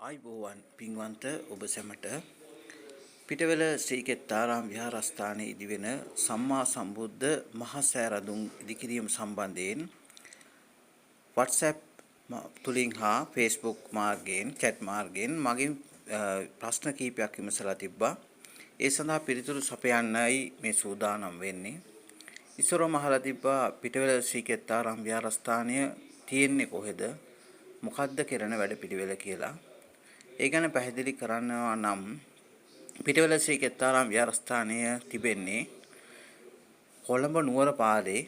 ආයිබෝවන් පින්වන්ත ඔබ සැමට පිටවෙල ශ්‍රී කෙත්තාරාම විහාරස්ථානයේ ඉදිවෙන සම්මා සම්බුද්ධ මහා සෑරදුන් ඉදිකිරීම සම්බන්ධයෙන් WhatsApp තුලින් හා Facebook මාර්ගයෙන් chat මාර්ගයෙන් මගින් ප්‍රශ්න කීපයක් විමසලා තිබ්බා. ඒ සඳහා පිළිතුරු සපයන්නයි මේ සූදානම් වෙන්නේ. ඉස්සරම අහලා තිබ්බා පිටවෙල ශ්‍රී කෙත්තාරාම විහාරස්ථානය තියෙන්නේ කොහෙද? මොකද්ද කරන වැඩපිළිවෙල කියලා. ඒ ගැන පැහැදිලි කරනවා නම් පිටවෙල ශ්‍රී කෙත්තාරාම විහාරස්ථානය තිබෙන්නේ කොළඹ නුවර පාරේ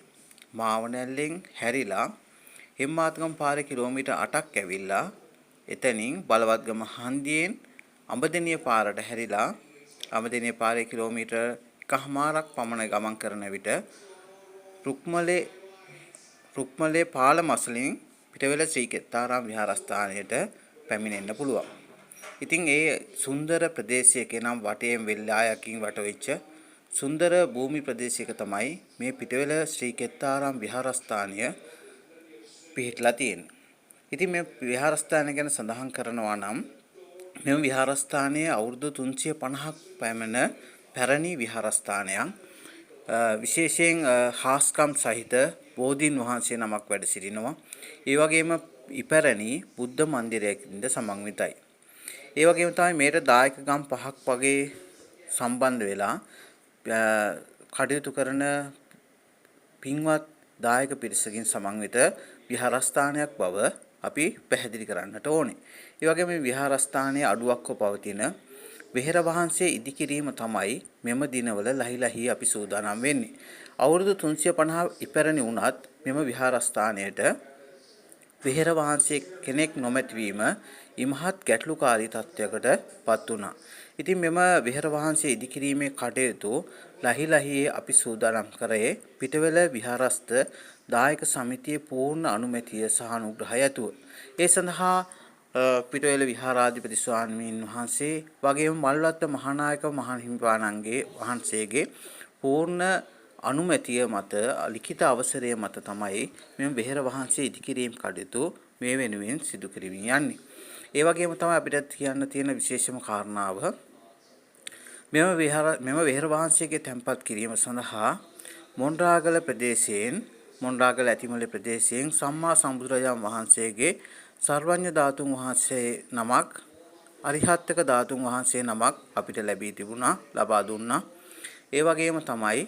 මාවනැල්ලෙන් හැරිලා හෙම්මාතගම පාරේ කිලෝමීටර් 8ක් ඇවිල්ලා එතනින් බලවත්ගම හන්දියෙන් අඹදෙනිය පාරට හැරිලා අඹදෙනිය පාරේ කිලෝමීටර් 1කමාරක් පමණ ගමන් කරන විට රුක්මලේ පාලම අසලින් පිටවෙල ශ්‍රී කෙත්තාරාම විහාරස්ථානයට පැමිණෙන්න පුළුවන්. ඉතින් ඒ සුන්දර ප්‍රදේශයක නම් වටේම වෙල්ලායකින් වටවෙච්ච සුන්දර භූමි ප්‍රදේශයක තමයි මේ පිටවෙල ශ්‍රී කෙත්තාරාම විහාරස්ථානය පිහිටලා තියෙන්නේ. ඉතින් මේ විහාරස්ථානය ගැන සඳහන් කරනවා නම් මේ විහාරස්ථානයේ අවුරුදු 350ක් පමණ පැරණි විහාරස්ථානයක්. විශේෂයෙන් හාස්කම් සහිත බෝධීන් වහන්සේ නමක් වැඩ සිටිනවා. ඒ වගේම ඉපැරණි බුද්ධ මන්දිරයකින්ද සමන්විතයි. ඒ වගේම තමයි මේට දායක ගම් 5ක් වගේ සම්බන්ධ වෙලා කටයුතු කරන පින්වත් දායක පිරිසකින් සමන්විත විහාරස්ථානයක් බව අපි පැහැදිලි කරන්නට ඕනේ. ඒ වගේම මේ විහාරස්ථානයේ අඩුවක්ව පවතින වෙහෙර වහන්සේ ඉදිකිරීම තමයි මෙම දිනවල ලහිලහි අපි සූදානම් වෙන්නේ. අවුරුදු 350 ඉපැරණි වුණත් මෙම විහාරස්ථානයට වෙහෙර වහන්සේ කෙනෙක් නොමැතිවීම ඉමහත් ගැටලුකාරී තත්ත්වයකට පත් වුණා. ඉතින් මෙම වෙහෙර වහන්සේ ඉදිකිරීමේ කටයුතු ලහිලහියේ අපි සූදානම් කරේ පිටවෙල විහාරස්ථ දායක සමිතියේ පූර්ණ අනුමැතිය සහ අනුග්‍රහය ඇතුව. ඒ සඳහා පිටවෙල විහාරාධිපති ස්වාමීන් වහන්සේ වගේම මල්වත්ත මහානායක මහහිමිපාණන්ගේ වහන්සේගේ පූර්ණ අනුමැතිය මත ලිඛිත අවසරය මත තමයි මෙම වෙහෙර වහන්සේ ඉදිකිරීම කටයුතු මේ වෙනුවෙන් සිදු කරමින් යන්නේ. ඒ වගේම තමයි අපිට කියන්න තියෙන විශේෂම කාරණාව මෙම වෙහෙර වහන්සේගේ තැන්පත් කිරීම සඳහා මොණරාගල ඇතිමලේ ප්‍රදේශයෙන් සම්මා සම්බුදුරජාණන් වහන්සේගේ සර්වඥ ධාතුන් වහන්සේ නමක් අරිහත්ක ධාතුන් වහන්සේ නමක් අපිට ලබා දුන්නා. ඒ වගේම තමයි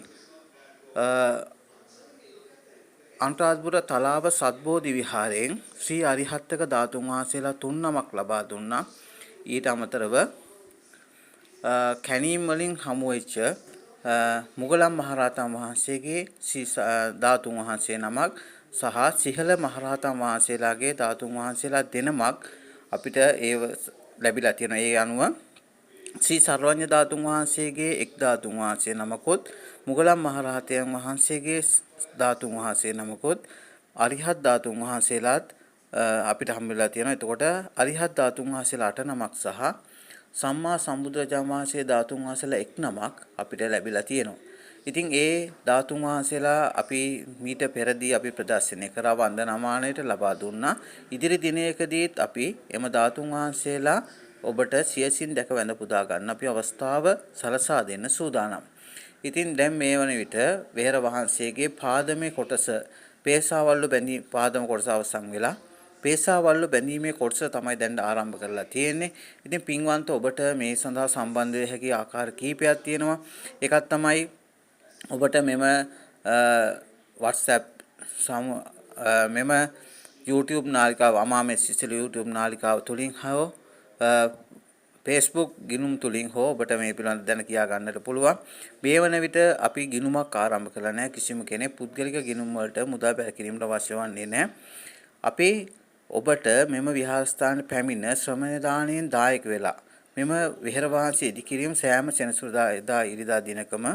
අනුරාධපුර තලාව සත්බෝධි විහාරයෙන් ශ්‍රී අරිහත්ක ධාතුන් වහන්සේලා 3 නමක් ලබා දුන්නා. ඊට අමතරව කැණීම් වලින් හමු වෙච්ච මුගලන් මහරහතන් වහන්සේගේ ධාතුන් වහන්සේ නමක් සහ සිහල මහරහතන් වහන්සේලාගේ ධාතුන් වහන්සේලා දෙනමක් අපිට ඒව ලැබිලා තියෙනවා. ඒ අනුව ශ්‍රී සර්වඥ ධාතුන් වහන්සේගේ එක් ධාතුන් වහන්සේ නමකුත් මුගලන් මහරහතන් වහන්සේගේ ධාතුන් වහන්සේ නමකුත් අරිහත් ධාතුන් වහන්සේලාත් අපිට හම්බෙලා තියෙනවා. එතකොට අරිහත් ධාතුන් වහන්සේලා 8 නමක් සහ සම්මා සම්බුදුරජාණන් වහන්සේ ධාතුන් වහන්සේලා 1 නමක් අපිට ලැබිලා තියෙනවා. ඉතින් ඒ ධාතුන් වහන්සේලා අපි මීට පෙරදී අපි ප්‍රදර්ශනය කරා වන්දනාමානයට ලබා දුන්නා. ඉදිරි දිනයකදීත් අපි එම ධාතුන් වහන්සේලා ඔබට සියසින් දැක වැඳ පුදා ගන්න අපි අවස්ථාව සලසා දෙන්න සූදානම්. ඉතින් දැන් මේ වන විට වෙහෙර වහන්සේගේ පාදමේ කොටස පේසාවල්ලු බැඳී පාදම කොටස අවසන් වෙලා පේසාවල්ලු බැඳීමේ කොටස තමයි දැන් ආරම්භ කරලා තියෙන්නේ. ඉතින් පින්වන්ත ඔබට මේ සඳහා සම්බන්ධ වෙ හැකි ආකාර කීපයක් තියෙනවා. එකක් තමයි ඔබට මෙම WhatsApp මෙම YouTube නාලිකාව අමාමේ සිසිල YouTube නාලිකාව තුලින් හෝ Facebook ගිණුම් තුලින් හෝ ඔබට මේ පිළිබඳව දැන කියා ගන්නට පුළුවන්. මේ වන විට අපි ගිණුමක් ආරම්භ කළා නැහැ. කිසිම කෙනෙක් පුද්ගලික ගිණුම් වලට මුදල් බැර කිරීමට අවශ්‍ය වන්නේ නැහැ. අපි ඔබට මෙම විහාරස්ථාන පැමිණ ශ්‍රමණ දාණයෙන් දායක වෙලා මෙම විහෙර වහන්සේ ඉදිකිරීම සෑම සෙනසුරාදා එදා ඉරිදා දිනකම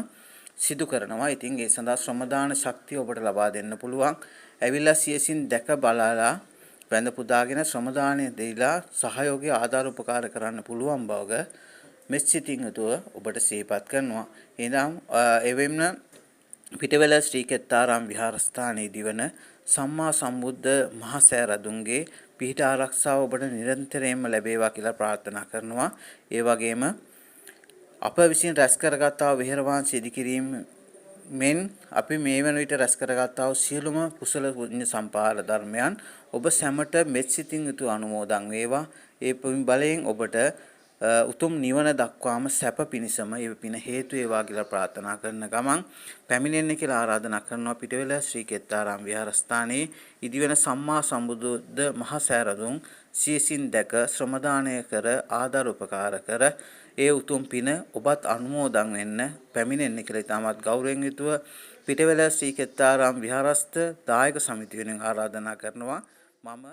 සිදු කරනවා. ඉතින් ඒ සඳහා ශ්‍රම දාන ශක්තිය ඔබට ලබා දෙන්න පුළුවන්. ඇවිල්ලා සියසින් දැක බලලා වැඳ පුදාගෙන ශ්‍රම දාණය දීලා සහයෝගය ආධාර උපකාර කරන්න පුළුවන් බවක මෙසිතින් යුතුව ඔබට සිහිපත් කරනවා. එනම් එවෙන්න පිටවෙල ශ්‍රී කෙත්තාරාම විහාරස්ථානයේ දිවන සම්මා සම්බුද්ධ මහා සෑරදුන්ගේ පිහිට ආරක්ෂාව ඔබට නිරන්තරයෙන්ම ලැබේවා කියලා ප්‍රාර්ථනා කරනවා. ඒ වගේම අප විසින් රැස් කරගත්තා වූ විහෙරවාංශ ඉදිකිරීම මෙන් අපි මේ වන විට රැස් කරගත්තා වූ සියලුම කුසල පුණ්‍ය සම්පාර ධර්මයන් ඔබ සැමට මෙත් සිතින් යුතු අනුමෝදන් වේවා. ඒ බලයෙන් ඔබට උතුම් නිවන දක්වාම සැප පිණිසම ඒ පින හේතු වේවා කියලා ප්‍රාර්ථනා කරන ගමන් පැමිණෙන්න කියලා ආරාධනා කරනවා. පිටවෙල ශ්‍රී කෙත්තාරාම විහාරස්ථානයේ ඉදිවෙන සම්මා සම්බුද්ධ මහ සෑරදුන් සියසින් දැක ශ්‍රමදානය කර ආදර උපකාර කර ඒ උතුම් පින ඔබත් අනුමෝදන් වෙන්න පැමිණෙන්න කියලා ඉතාමත් ගෞරවයෙන් යුතුව පිටවෙල ශ්‍රී කෙත්තාරාම විහාරස්ථ දායක සමිතිය වෙනුවෙන් ආරාධනා කරනවා. මම